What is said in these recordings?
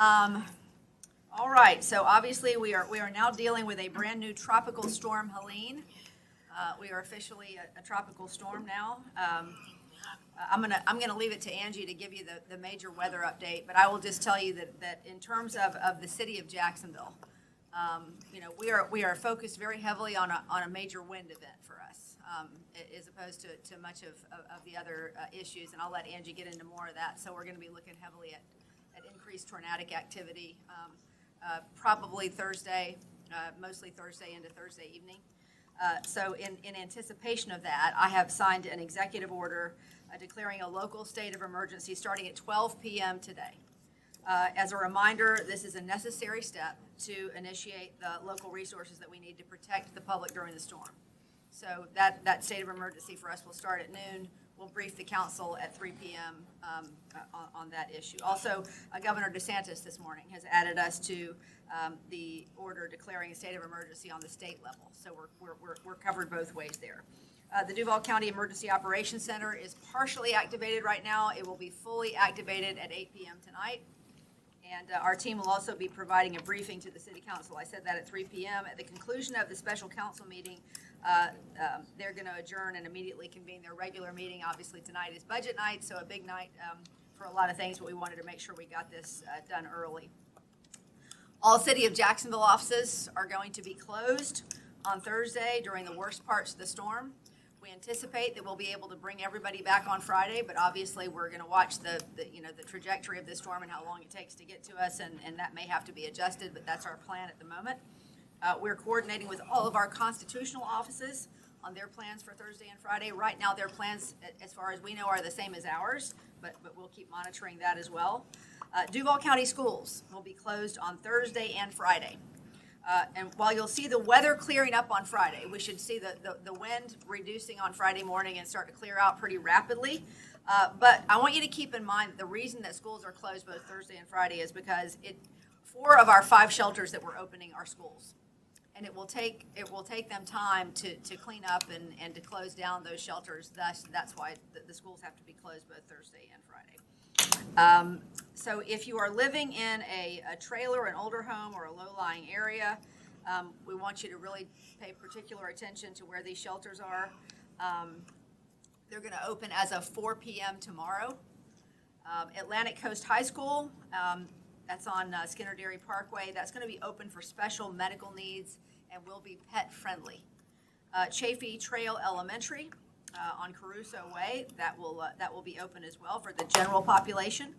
All right, so obviously we are now dealing with a brand new tropical storm, Helene. We are officially a tropical storm now. I'm gonna leave it to Angie to give you the major weather update, but I will just tell you that in terms of the city of Jacksonville, we are focused very heavily on a major wind event for us, as opposed to much of the other issues, and I'll let Angie get into more of that. So we're gonna be looking heavily at increased tornadic activity, probably Thursday, mostly Thursday into Thursday evening. So in anticipation of that, I have signed an executive order declaring a local state of emergency starting at 12 p.m. today. As a reminder, this is a necessary step to initiate the local resources that we need to protect the public during the storm. So that state of emergency for us will start at noon. We'll brief the council at 3 p.m. On that issue. Also, Governor DeSantis this morning has added us to the order declaring a state of emergency on the state level. So we're covered both ways there. The Duval County Emergency Operations Center is partially activated right now. It will be fully activated at 8 p.m. tonight. And our team will also be providing a briefing to the City Council. I said that at 3 p.m. At the conclusion of the special council meeting, they're going to adjourn and immediately convene their regular meeting. Obviously, tonight is budget night, so a big night for a lot of things, but we wanted to make sure we got this done early. All City of Jacksonville offices are going to be closed on Thursday during the worst parts of the storm. We anticipate that we'll be able to bring everybody back on Friday, but obviously we're going to watch the trajectory of this storm and how long it takes to get to us, and that may have to be adjusted, but that's our plan at the moment. We're coordinating with all of our constitutional offices on their plans for Thursday and Friday. Right now, their plans, as far as we know, are the same as ours, but we'll keep monitoring that as well. Duval County schools will be closed on Thursday and Friday. And while you'll see the weather clearing up on Friday, we should see the wind reducing on Friday morning and start to clear out pretty rapidly. But I want you to keep in mind that the reason that schools are closed both Thursday and Friday is because 4 of our 5 shelters that we're opening are schools. And it will take them time to clean up and to close down those shelters. That's why the schools have to be closed both Thursday and Friday. So if you are living in a trailer, an older home, or a low-lying area, we want you to really pay particular attention to where these shelters are. They're going to open as of 4 p.m. tomorrow. Atlantic Coast High School, that's on Skinner Dairy Parkway. That's going to be open for special medical needs and will be pet friendly. Chaffee Trail Elementary on Caruso Way, that will be open as well for the general population.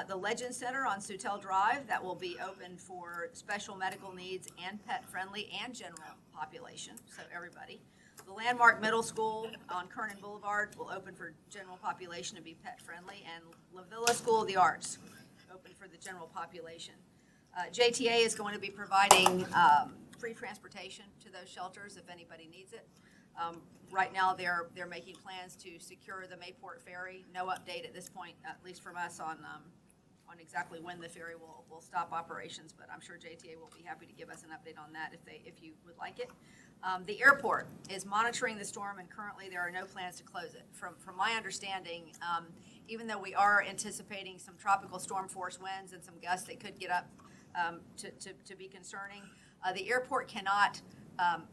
The Legend Center on Sutel Drive, that will be open for special medical needs and pet friendly and general population, so everybody. The Landmark Middle School on Kernan Boulevard will open for general population and be pet friendly, and La Villa School of the Arts open for the general population. JTA is going to be providing free transportation to those shelters if anybody needs it. Right now, they're making plans to secure the Mayport Ferry. No update at this point, at least from us, on exactly when the ferry will stop operations, but I'm sure JTA will be happy to give us an update on that if you would like it. The airport is monitoring the storm, and currently there are no plans to close it. From my understanding, even though we are anticipating some tropical storm force winds and some gusts that could get up to be concerning, the airport cannot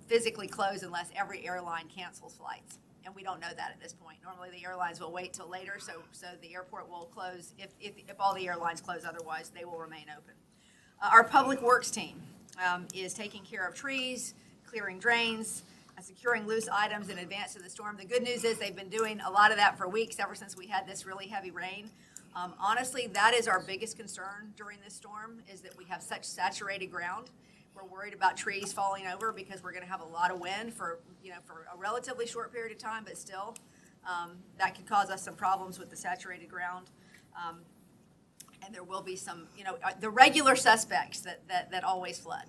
physically close unless every airline cancels flights, and we don't know that at this point. Normally the airlines will wait till later, so the airport will close if all the airlines close. Otherwise they will remain open. Our public works team is taking care of trees, clearing drains, securing loose items in advance of the storm. The good news is they've been doing a lot of that for weeks, ever since we had this really heavy rain. Honestly, that is our biggest concern during this storm, is that we have such saturated ground. We're worried about trees falling over because we're going to have a lot of wind for a relatively short period of time, but still, that could cause us some problems with the saturated ground. And there will be some, the regular suspects that always flood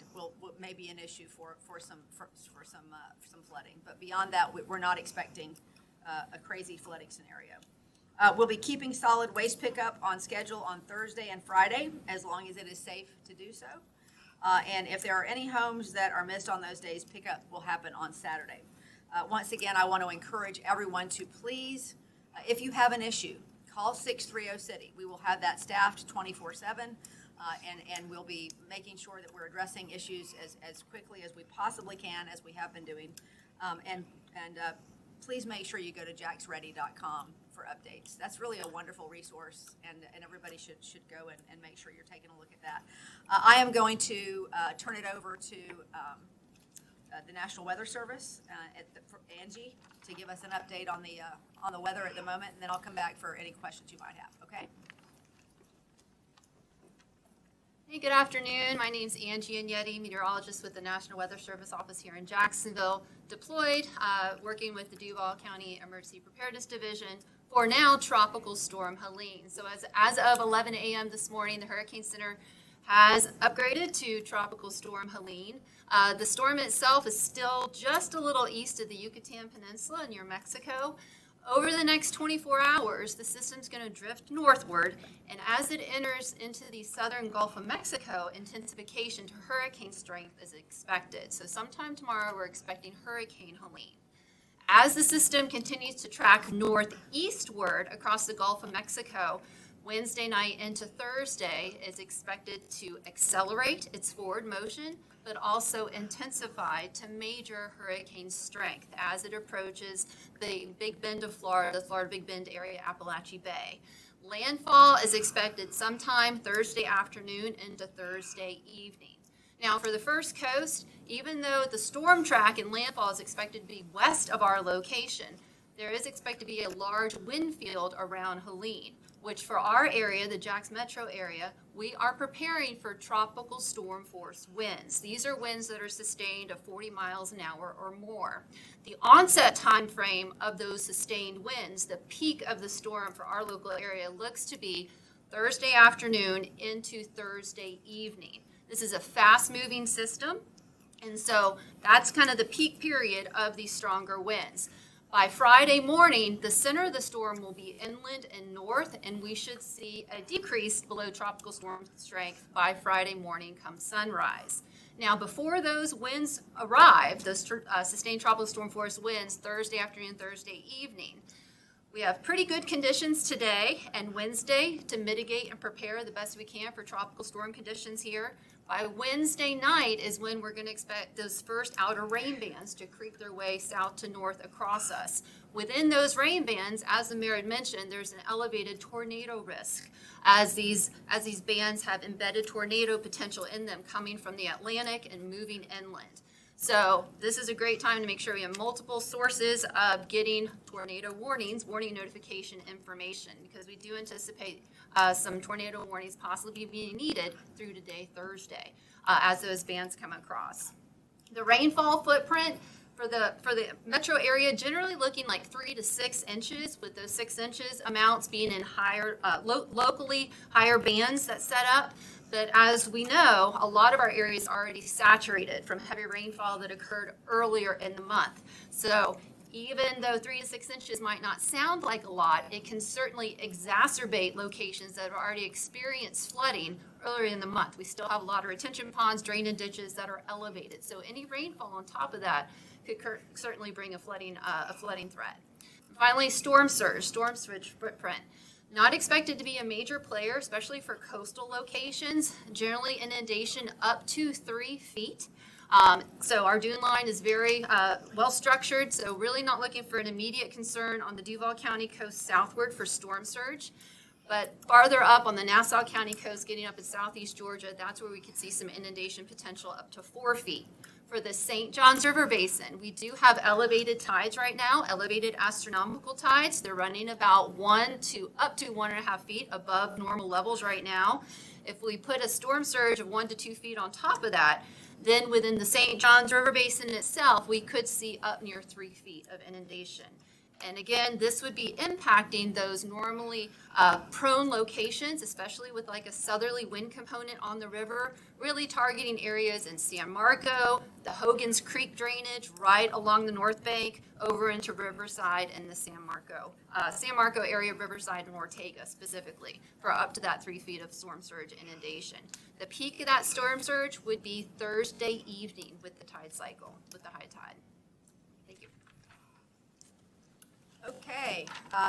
may be an issue for some flooding. But beyond that, we're not expecting a crazy flooding scenario. We'll be keeping solid waste pickup on schedule on Thursday and Friday, as long as it is safe to do so. And if there are any homes that are missed on those days, pickup will happen on Saturday. Once again, I want to encourage everyone to please, if you have an issue, call 630-CITY. We will have that staffed 24/7. and we'll be making sure that we're addressing issues as quickly as we possibly can, as we have been doing. Please make sure you go to jacksready.com for updates. That's really a wonderful resource, and everybody should go and make sure you're taking a look at that. I am going to turn it over to the National Weather Service, for Angie, to give us an update on the weather at the moment, and then I'll come back for any questions you might have, okay? Hey, good afternoon. My name's Angie Agnetti, meteorologist with the National Weather Service office here in Jacksonville, deployed, working with the Duval County Emergency Preparedness Division for now Tropical Storm Helene. So as of 11 a.m. this morning, the Hurricane Center has upgraded to Tropical Storm Helene. The storm itself is still just a little east of the Yucatan Peninsula near Mexico. Over the next 24 hours, the system's going to drift northward, and as it enters into the southern Gulf of Mexico, intensification to hurricane strength is expected. So sometime tomorrow, we're expecting Hurricane Helene. As the system continues to track northeastward across the Gulf of Mexico, Wednesday night into Thursday is expected to accelerate its forward motion, but also intensify to major hurricane strength as it approaches the Big Bend of Florida, the Florida Big Bend area, Appalachia Bay. Landfall is expected sometime Thursday afternoon into Thursday evening. Now, for the first coast, even though the storm track and landfall is expected to be west of our location, there is expected to be a large wind field around Helene, which for our area, the Jax metro area, we are preparing for tropical storm force winds. These are winds that are sustained of 40 miles an hour or more. The onset time frame of those sustained winds, the peak of the storm for our local area, looks to be Thursday afternoon into Thursday evening. This is a fast-moving system, and so that's kind of the peak period of these stronger winds. By Friday morning, the center of the storm will be inland and north, and we should see a decrease below tropical storm strength by Friday morning come sunrise. Now, before those winds arrive, those sustained tropical storm force winds Thursday afternoon, Thursday evening, we have pretty good conditions today and Wednesday to mitigate and prepare the best we can for tropical storm conditions here. By Wednesday night is when we're going to expect those first outer rain bands to creep their way south to north across us. Within those rain bands, as the mayor had mentioned, there's an elevated tornado risk as these bands have embedded tornado potential in them coming from the Atlantic and moving inland. So this is a great time to make sure we have multiple sources of getting tornado warnings, warning notification information, because we do anticipate some tornado warnings possibly being needed through today, Thursday, as those bands come across. The rainfall footprint for the metro area generally looking like 3 to 6 inches, with those 6 inches amounts being in higher, locally higher bands that set up. But as we know, a lot of our area is already saturated from heavy rainfall that occurred earlier in the month. So even though 3 to 6 inches might not sound like a lot, it can certainly exacerbate locations that have already experienced flooding earlier in the month. We still have a lot of retention ponds, drain and ditches that are elevated. So any rainfall on top of that could certainly bring a flooding threat. Finally, storm surge footprint. Not expected to be a major player, especially for coastal locations. Generally inundation up to 3 feet. So our dune line is very well structured, so really not looking for an immediate concern on the Duval County coast southward for storm surge. But farther up on the Nassau County coast, getting up in southeast Georgia, that's where we could see some inundation potential up to 4 feet. For the St. Johns River Basin, we do have elevated tides right now, elevated astronomical tides. They're running about 1 to up to 1.5 feet above normal levels right now. If we put a storm surge of 1 to 2 feet on top of that, then within the St. Johns River Basin itself, we could see up near 3 feet of inundation. And again, this would be impacting those normally prone locations, especially with like a southerly wind component on the river, really targeting areas in San Marco, the Hogan's Creek drainage, right along the North Bank, over into Riverside and the San Marco area, Riverside and Ortega specifically, for up to that 3 feet of storm surge inundation. The peak of that storm surge would be Thursday evening with the tide cycle, with the high tide. Thank you. Okay,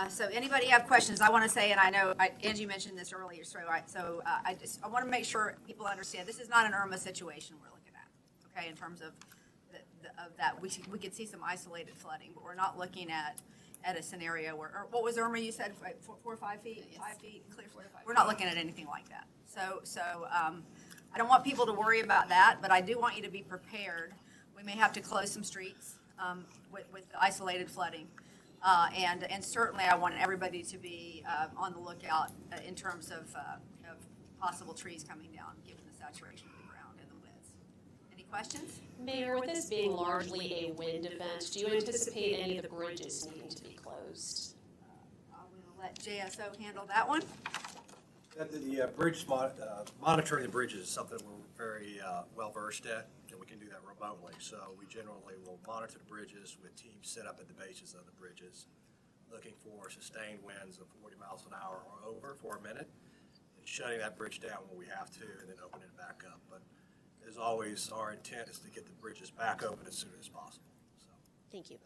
so anybody have questions? I want to say, and I know Angie mentioned this earlier, so I want to make sure people understand, this is not an Irma situation we're looking at, okay, in terms of that. We could see some isolated flooding, but we're not looking at a scenario where, or what was Irma, you said, 4 or 5 feet? Yes. 5 feet, clear 4 to 5. We're not looking at anything like that. So I don't want people to worry about that, but I do want you to be prepared. We may have to close some streets with isolated flooding. And certainly I want everybody to be on the lookout in terms of possible trees coming down, given the saturation of the ground and the winds. Any questions? Mayor, with this being largely a wind event, do you anticipate any of the bridges needing to be closed? I'm going to let JSO handle that one. The bridge monitoring the bridges is something we're very well versed at, and we can do that remotely. So we generally will monitor the bridges with teams set up at the bases of the bridges, looking for sustained winds of 40 miles an hour or over for a minute, and shutting that bridge down when we have to, and then opening it back up. But as always, our intent is to get the bridges back open as soon as possible. So, Thank you.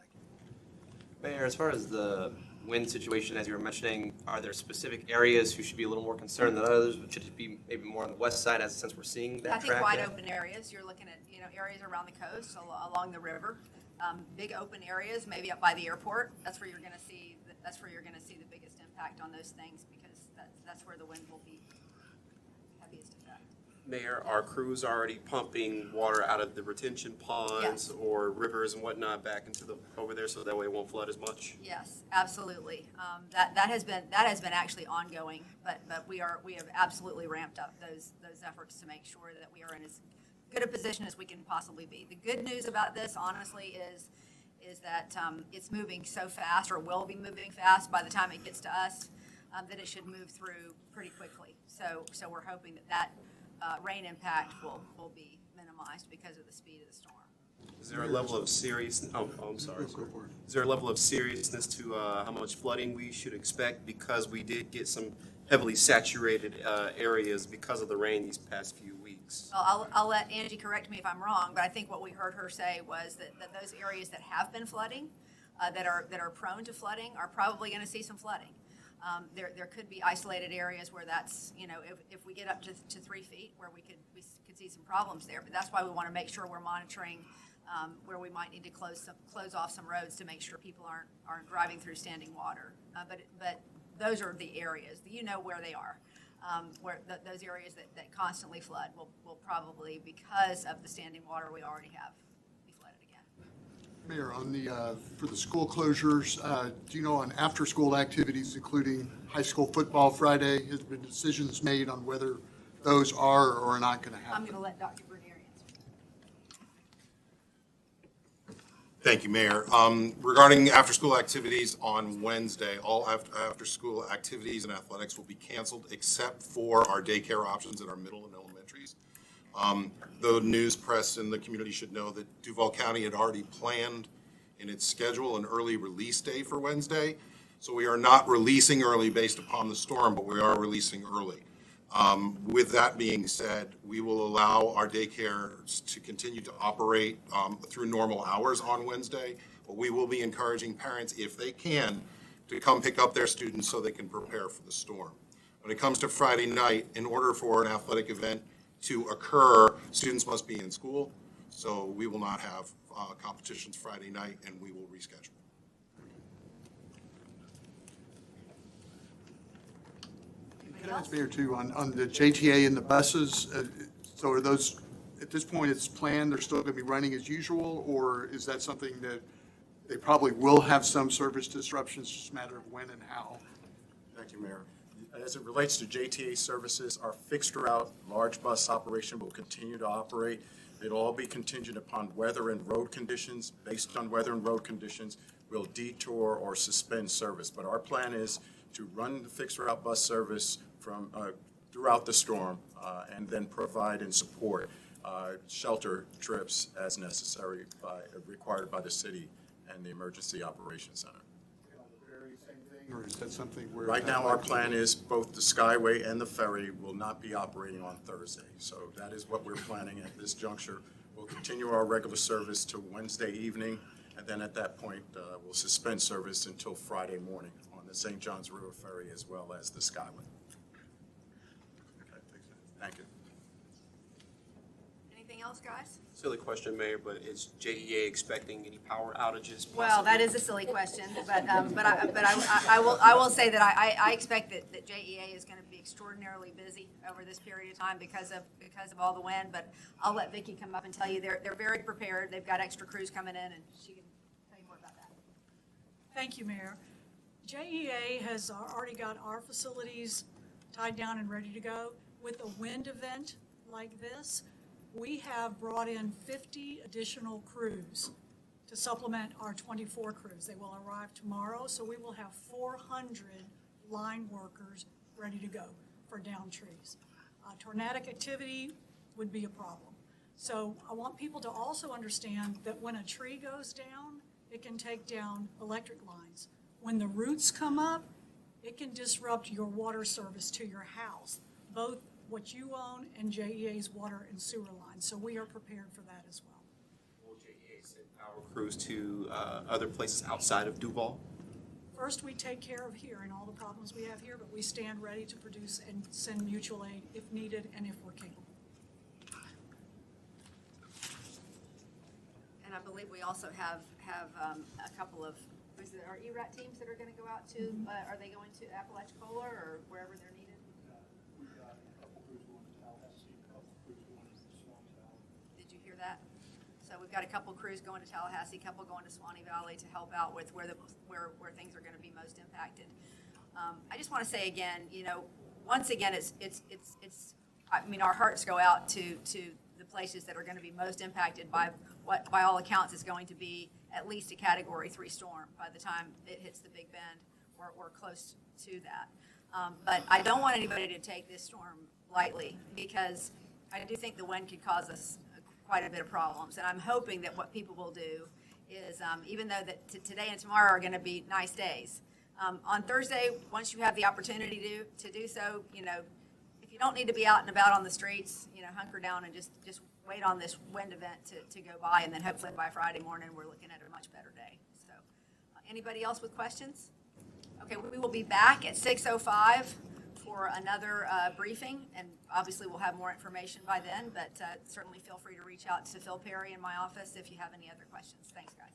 Mayor, as far as the wind situation, as you were mentioning, are there specific areas who should be a little more concerned than others? Should it be maybe more on the west side, since we're seeing that I think track wide there? open areas, you're looking at, areas around the coast, along the river. Big open areas, maybe up by the airport. That's where you're going to see, the biggest impact on those things, because that's where the wind will be heaviest effect. Mayor, are crews already pumping water out of the retention ponds Yes. or rivers and whatnot back into over there, so that way it won't flood as much? Yes, absolutely. That has been actually ongoing, but we have absolutely ramped up those efforts to make sure that we are in as good a position as we can possibly be. The good news about this, honestly, is that it's moving so fast, or will be moving fast by the time it gets to us, that it should move through pretty quickly. So we're hoping that rain impact will be minimized because of the speed of the storm. Is there a level of seriousness? I'm sorry. Is there a level of seriousness to how much flooding we should expect, because we did get some heavily saturated areas because of the rain these past few weeks? Well, I'll let Angie correct me if I'm wrong, but I think what we heard her say was that those areas that have been flooding, that are prone to flooding, are probably going to see some flooding. There could be isolated areas where that's, if we get up to 3 feet, where we could see some problems there. But that's why we want to make sure we're monitoring where we might need to close off some roads to make sure people aren't driving through standing water. But those are the areas, where they are. Where those areas that constantly flood will probably, because of the standing water we already have, be flooded again. Mayor, on for the school closures, do you know on after-school activities, including high school football Friday, has been decisions made on whether those are or are not going to happen? I'm going to let Dr. Bernier answer. Thank you, Mayor. Regarding after-school activities on Wednesday, all after-school activities and athletics will be canceled except for our daycare options at our middle and elementaries. The news press and the community should know that Duval County had already planned in its schedule an early release day for Wednesday. So we are not releasing early based upon the storm, but we are releasing early. With that being said, we will allow our daycares to continue to operate through normal hours on Wednesday, but we will be encouraging parents, if they can, to come pick up their students so they can prepare for the storm. When it comes to Friday night, in order for an athletic event to occur, students must be in school, so we will not have competitions Friday night, and we will reschedule. Can I ask Mayor too, on the JTA and the buses, so are those, at this point it's planned, they're still going to be running as usual, or is that something that they probably will have some service disruptions, just a matter of when and how? Thank you, Mayor. As it relates to JTA services, our fixed route large bus operation will continue to operate. It'll all be contingent upon weather and road conditions. Based on weather and road conditions, we'll detour or suspend service. But our plan is to run the fixed route bus service from throughout the storm and then provide and support shelter trips as necessary required by the city and the Emergency Operations Center. Or is that something where? Right now, our plan is both the Skyway and the ferry will not be operating on Thursday. So that is what we're planning at this juncture. We'll continue our regular service to Wednesday evening, And then at that point, we'll suspend service until Friday morning on the St. Johns River Ferry as well as the Skyway. Thank you. Anything else, guys? Silly question, Mayor, but is JEA expecting any power outages? Well, that is a silly question, but I will say that I expect that JEA is going to be extraordinarily busy over this period of time because of all the wind, but I'll let Vicki come up and tell you, they're very prepared. They've got extra crews coming in, and she can tell you more about that. Thank you, Mayor. JEA has already got our facilities tied down and ready to go. With a wind event like this, we have brought in 50 additional crews to supplement our 24 crews. They will arrive tomorrow, so we will have 400 line workers ready to go for down trees. Tornadic activity would be a problem. So I want people to also understand that when a tree goes down, it can take down electric lines. When the roots come up, it can disrupt your water service to your house, both what you own and JEA's water and sewer lines. So we are prepared for that as well. Will JEA send power crews to other places outside of Duval? First, we take care of here and all the problems we have here, but we stand ready to produce and send mutual aid if needed and if we're capable. And I believe we also have a couple of, is it our ERAT teams that are going to go out to, are they going to Apalachicola or wherever they're needed? Did you hear that? So we've got a couple crews going to Tallahassee, a couple going to Swanee Valley to help out with where things are going to be most impacted. I just want to say again, once again, I mean, our hearts go out to the places that are going to be most impacted by what, by all accounts, is going to be at least a Category 3 storm by the time it hits the Big Bend or close to that. But I don't want anybody to take this storm lightly, because I do think the wind could cause us quite a bit of problems. And I'm hoping that what people will do is, even though that today and tomorrow are going to be nice days, on Thursday, once you have the opportunity to do so, if you don't need to be out and about on the streets, hunker down and just wait on this wind event to go by, and then hopefully by Friday morning we're looking at a much better day. So, anybody else with questions? Okay, we will be back at 6:05 for another briefing, and obviously we'll have more information by then, but certainly feel free to reach out to Phil Perry in my office if you have any other questions. Thanks, guys.